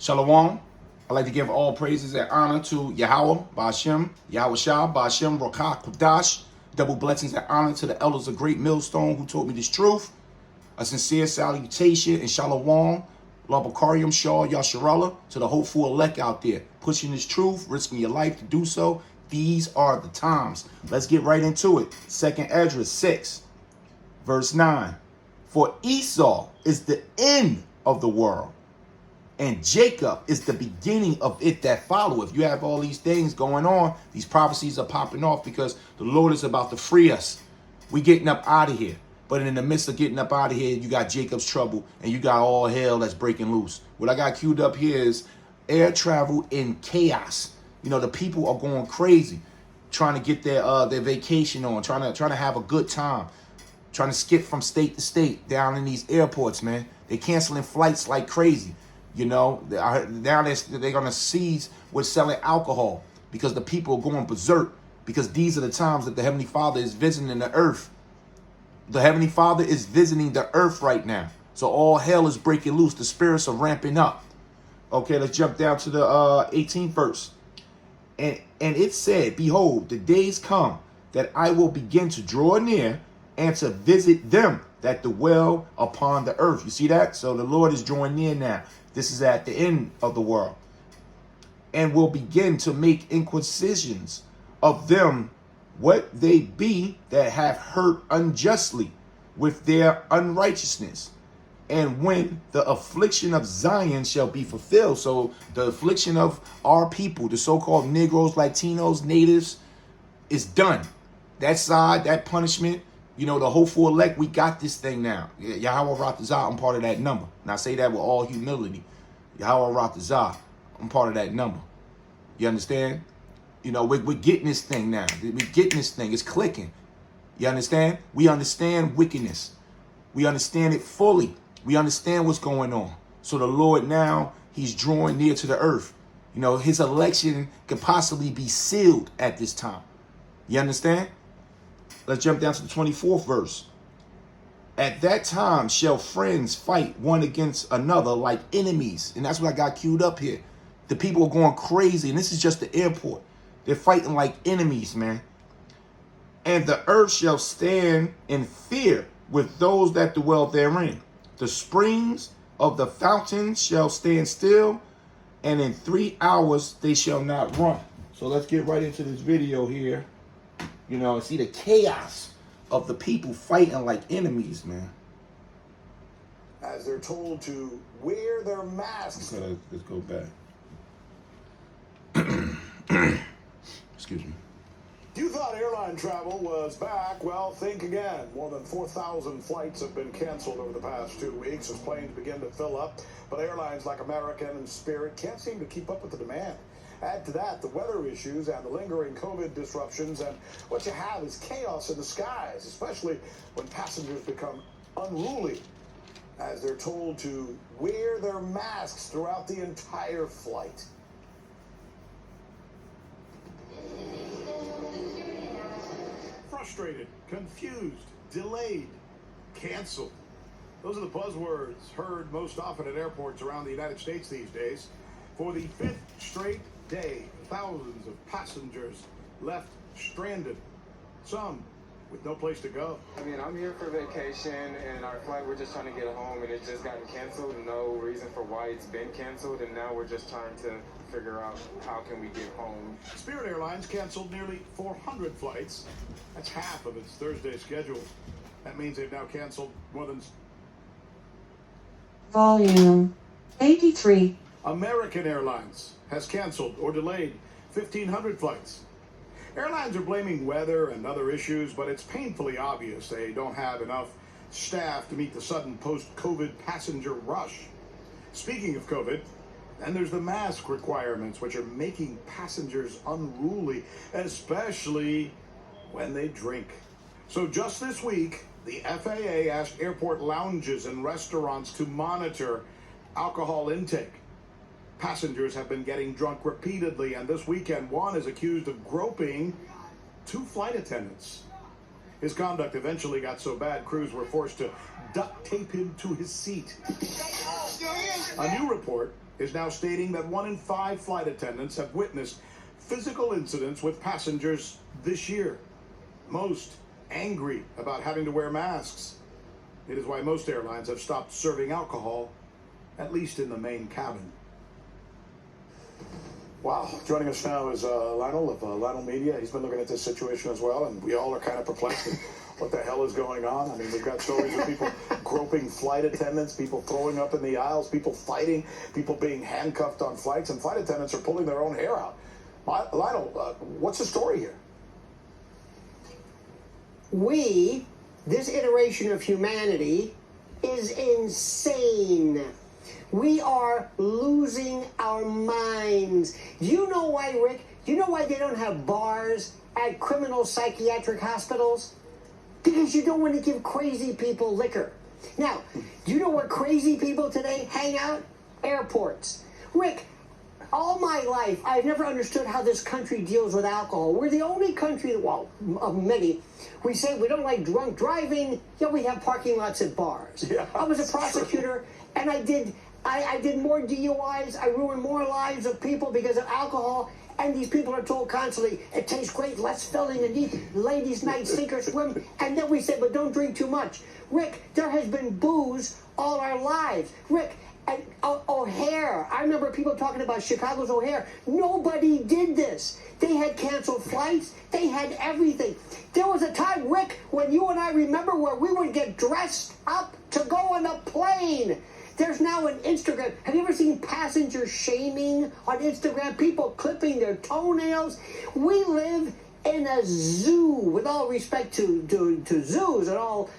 Shalom. I'd like to give all praises and honor to Yahweh, Ba'ashem, Yahweh Shah, Ba'ashem, Rokah, Kudash. Double blessings and honor to the elders of Great Millstone who taught me this truth. A sincere salutation and shalom, Labakarium Shah, Yasharallah, to the hopeful elect out there, pushing this truth, risking your life to do so. These are the times. Let's get right into it. 2ESDRAS 6, verse 9. For Esau is the end of the world, and Jacob is the beginning of it that follow. If you have all these things going on, these prophecies are popping off because the Lord is about to free us. We getting up out of here. But in the midst of getting up out of here, you got Jacob's trouble and you got all hell that's breaking loose. What I got queued up here is air travel in chaos. You know, the people are going crazy, trying to get their vacation on, trying to have a good time, trying to skip from state to state down in these airports, man. They're canceling flights like crazy. You know, down there, they're going to seize with selling alcohol because the people are going berserk, because these are the times that the Heavenly Father is visiting the earth. The Heavenly Father is visiting the earth right now. So all hell is breaking loose. The spirits are ramping up. Okay, let's jump down to the 18th verse. And it said, behold, the days come that I will begin to draw near and to visit them that dwell upon the earth. You see that? So the Lord is drawing near now. This is at the end of the world. And will begin to make inquisitions of them what they be that have hurt unjustly with their unrighteousness. And when the affliction of Zion shall be fulfilled. So the affliction of our people, the so-called Negroes, Latinos, natives, is done. That side, that punishment, you know, the hopeful elect, we got this thing now. Yahweh Ratazah, I'm part of that number. And I say that with all humility. Yahweh Ratazah, I'm part of that number. You understand? You know, we're getting this thing now. We're getting this thing. It's clicking. You understand? We understand wickedness. We understand it fully. We understand what's going on. So the Lord now, he's drawing near to the earth. You know, his election could possibly be sealed at this time. You understand? Let's jump down to the 24th verse. At that time shall friends fight one against another like enemies. And that's what I got queued up here. The people are going crazy. And this is just the airport. They're fighting like enemies, man. And the earth shall stand in fear with those that dwell therein. The springs of the fountains shall stand still, and in 3 hours they shall not run. So let's get right into this video here. You know, see the chaos of the people fighting like enemies, man. As they're told to wear their masks. Okay, let's go back. Excuse me. You thought airline travel was back? Well, think again. More than 4,000 flights have been canceled over the past 2 weeks as planes begin to fill up. But airlines like American and Spirit can't seem to keep up with the demand. Add to that the weather issues and the lingering COVID disruptions, and what you have is chaos in the skies, especially when passengers become unruly, as they're told to wear their masks throughout the entire flight. Frustrated, confused, delayed, canceled. Those are the buzzwords heard most often at airports around the United States these days. For the 5th straight day, thousands of passengers left stranded, some with no place to go. I mean, I'm here for vacation, and our flight, we're just trying to get home, and it's just gotten canceled. No reason for why it's been canceled, and now we're just trying to figure out how can we get home. Spirit Airlines canceled nearly 400 flights. That's half of its Thursday schedule. That means they've now canceled more than... Volume 83. American Airlines has canceled or delayed 1,500 flights. Airlines are blaming weather and other issues, but it's painfully obvious they don't have enough staff to meet the sudden post-COVID passenger rush. Speaking of COVID, then there's the mask requirements, which are making passengers unruly, especially when they drink. So just this week, the FAA asked airport lounges and restaurants to monitor alcohol intake. Passengers have been getting drunk repeatedly, and this weekend, one is accused of groping 2 flight attendants. His conduct eventually got so bad, crews were forced to duct tape him to his seat. A new report is now stating that 1 in 5 flight attendants have witnessed physical incidents with passengers this year. Most angry about having to wear masks. It is why most airlines have stopped serving alcohol, at least in the main cabin. Wow. Joining us now is Lionel of Lionel Media. He's been looking at this situation as well, and we all are kind of perplexed at what the hell is going on. I mean, we've got stories of people groping flight attendants, people throwing up in the aisles, people fighting, people being handcuffed on flights, and flight attendants are pulling their own hair out. Lionel, what's the story here? This iteration of humanity, is insane. We are losing our minds. Do you know why, Rick? Do you know why they don't have bars at criminal psychiatric hospitals? Because you don't want to give crazy people liquor. Now, do you know where crazy people today hang out? Airports. Rick, all my life, I've never understood how this country deals with alcohol. We're the only country, well, of many, we say we don't like drunk driving, yet we have parking lots at bars. Yeah, I was a prosecutor, and I did more DUIs, I ruined more lives of people because of alcohol, and these people are told constantly, it tastes great, less filling, and eat ladies' night, sink or swim, and then we say, but don't drink too much. Rick, there has been booze all our lives. Rick, and O'Hare, I remember people talking about Chicago's O'Hare. Nobody did this. They had canceled flights. They had everything. There was a time, Rick, when you and I remember where we would get dressed up to go on a plane. There's now an Instagram. Have you ever seen passenger shaming on Instagram? People clipping their toenails. We live in a zoo, with all respect to zoos and all.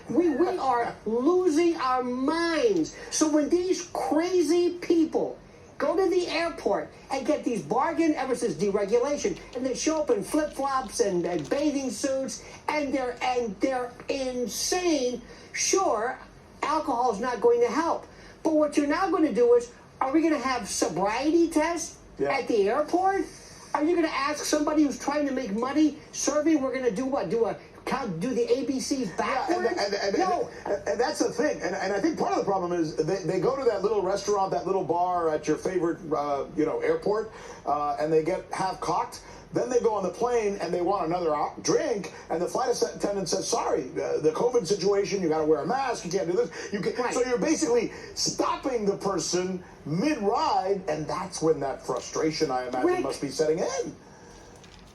We are losing our minds. So when these crazy people go to the airport and get these bargain, ever since deregulation, and they show up in flip-flops and bathing suits, and they're insane, sure, alcohol is not going to help. But what you're now going to do is, are we going to have sobriety tests at the airport? Are you going to ask somebody who's trying to make money serving? We're going to do what? Do the ABCs backwards? No. And that's the thing. And I think part of the problem is they go to that little restaurant, that little bar at your favorite airport, and they get half cocked. Then they go on the plane and they want another drink, and the flight attendant says, sorry, the COVID situation, you got to wear a mask, you can't do this. Right. So you're basically stopping the person mid-ride, and that's when that frustration, I imagine, Rick, must be setting in.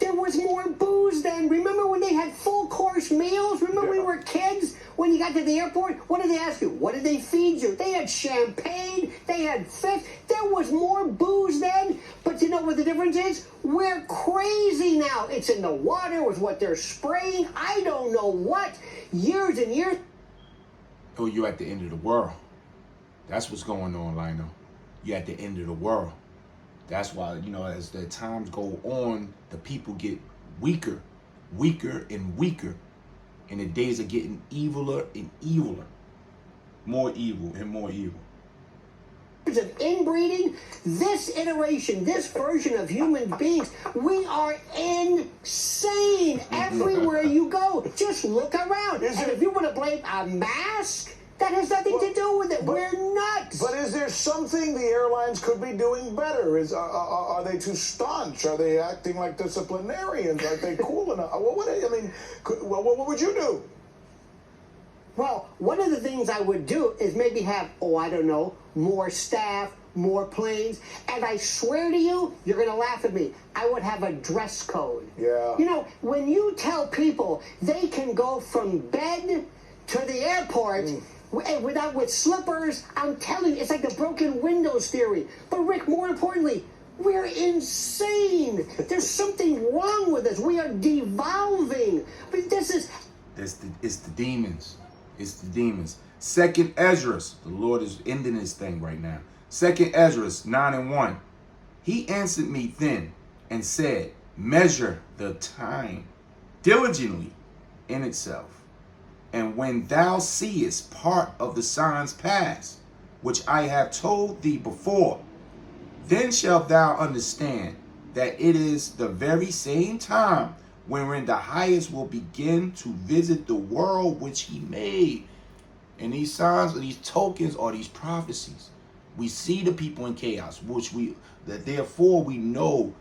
there was more booze then. Remember when they had full-course meals? Remember we were kids? When you got to the airport, what did they ask you? What did they feed you? They had champagne. They had fish. There was more booze then. But you know what the difference is? We're crazy now. It's in the water with what they're spraying. I don't know what. Years and years. Oh, you're at the end of the world. That's what's going on, Lionel. You're at the end of the world. That's why, as the times go on, the people get weaker and weaker. And the days are getting eviler and eviler. More evil and more evil. Of inbreeding, this iteration, this version of human beings, we are insane everywhere you go. Just look around. And if you want to blame a mask, that has nothing to do with it. We're nuts. But is there something the airlines could be doing better? Are they too staunch? Are they acting like disciplinarians? Are they cool enough? What would you do? Well, one of the things I would do is maybe have, more staff, more planes. And I swear to you, you're going to laugh at me, I would have a dress code. Yeah. When you tell people they can go from bed to the airport with slippers, I'm telling you, it's like the broken windows theory. But Rick, more importantly, we're insane. There's something wrong with us. We are devolving. But It's the demons. It's the demons. 2nd Esdras. The Lord is ending this thing right now. 2nd Esdras 9:1. He answered me then and said, measure the time diligently in itself. And when thou seest part of the signs pass, which I have told thee before, then shalt thou understand that it is the very same time wherein the highest will begin to visit the world which he made. And these signs, or these tokens, or these prophecies, We see the people in chaos, that therefore we know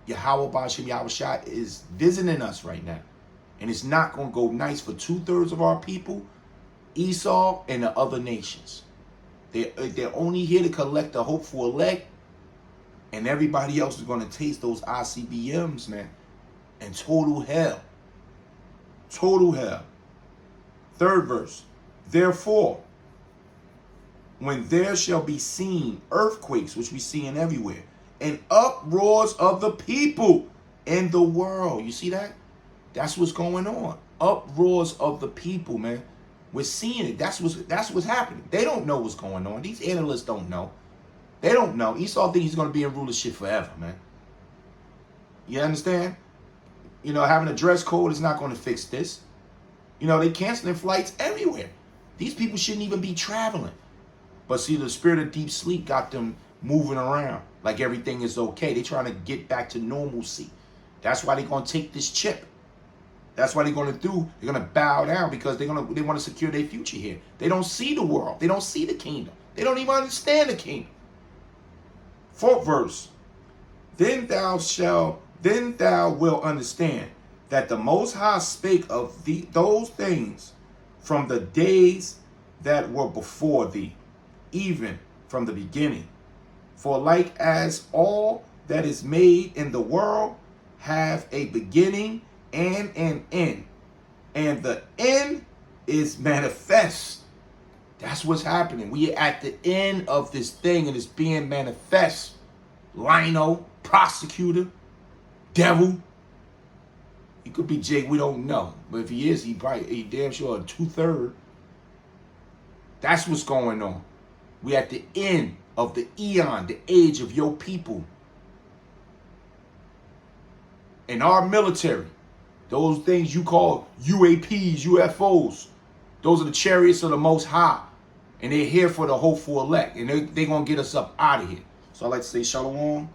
Yahweh Ba'ashem Yahweh Shai is visiting us right now. And it's not going to go nice for 2/3 of our people, Esau and the other nations. They're only here to collect the hopeful elect, and everybody else is going to taste those ICBMs, man, and total hell. Total hell. 3rd verse. Therefore, when there shall be seen earthquakes, which we see in everywhere, and uproars of the people in the world. You see that? That's what's going on. Uproars of the people, man. We're seeing it. That's what's happening. They don't know what's going on. These analysts don't know. They don't know. Esau thinks he's going to be in rulership forever, man. You understand? You know, having a dress code is not going to fix this. You know, they canceling flights everywhere. These people shouldn't even be traveling. But see, the spirit of deep sleep got them moving around like everything is okay. They're trying to get back to normalcy. That's why they're going to take this chip. That's what they're going to do. They're going to bow down because they want to secure their future here. They don't see the world. They don't see the kingdom. They don't even understand the kingdom. 4th verse. Then thou wilt understand that the Most High spake of those things from the days that were before thee, even from the beginning. For like as all that is made in the world have a beginning and an end, and the end is manifest. That's what's happening. We are at the end of this thing, and it's being manifest. Lino, prosecutor, devil. He could be Jake, we don't know. But if he is, he damn sure a 2/3. That's what's going on. We at the end of the eon, the age of your people. And our military, those things you call UAPs, UFOs, those are the chariots of the Most High. And they're here for the hopeful elect. And they're going to get us up out of here. So I'd like to say shalom.